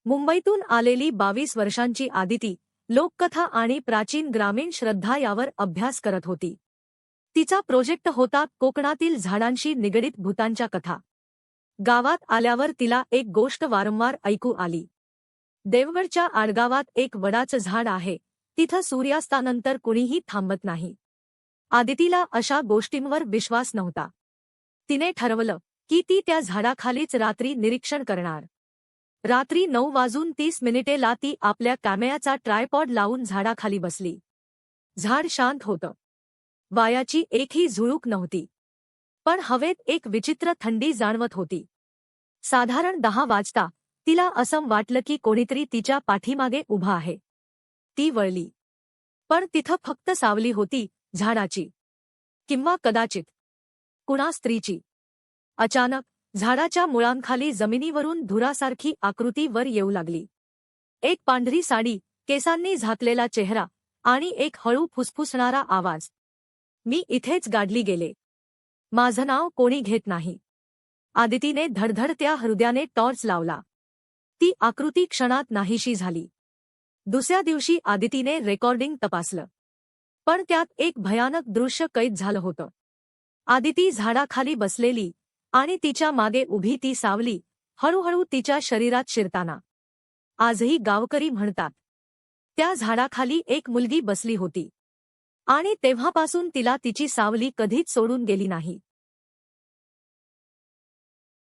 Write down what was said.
मुंबईतून आलेली 22 वर्षांची आदिती लोककथा आणि प्राचीन ग्रामीण श्रद्धा यावर अभ्यास करत होती. तिचा प्रोजेक्ट होता कोकणातील झाडांशी निगडीत भूतांच्या कथा. गावात आल्यावर तिला एक गोष्ट वारंवार ऐकू आली. देवगडच्या आडगावात एक वडाचं झाड आहे, तिथं सूर्यास्तानंतर कुणीही थांबत नाही. आदितीला अशा गोष्टींवर विश्वास नव्हता. तिने ठरवलं की ती त्या झाडाखालीच रात्री निरीक्षण करणार. रात्री 9:30 ला ती आपल्या कॅमेऱ्याचा ट्रायपॉड लावून झाडाखाली बसली. झाड शांत होतं. वायाची एकही झुळूक नव्हती. पण हवेत एक विचित्र थंडी जाणवत होती. साधारण 10 वाजता तिला असं वाटलं की कोणीतरी तिच्या पाठीमागे उभा आहे. ती वळली. पण तिथं फक्त सावली होती, झाडाची. किंवा कदाचित कुणा स्त्रीची. अचानक झाडाच्या मुळांखाली जमिनीवरून धुरासारखी आकृती वर येऊ लागली. एक पांढरी साडी, केसांनी झाकलेला चेहरा आणि एक हळू फुसफुसणारा आवाज. मी इथेच गाडली गेले. माझं नाव कोणी घेत नाही. आदितीने धडधडत्या हृदयाने टॉर्च लावला. ती आकृती क्षणात नाहीशी झाली. दुसऱ्या दिवशी आदितीने रेकॉर्डिंग तपासलं. पण त्यात एक भयानक दृश्य कैद झालं होतं. आदिती झाडाखाली बसलेली आणि तिच्या मागे उभी ती सावली हळूहळू तिच्या शरीरात शिरताना. आजही गावकरी म्हणतात, त्या झाडाखाली एक मुलगी बसली होती आणि तेव्हापासून तिला तिची सावली कधीच सोडून गेली नाही.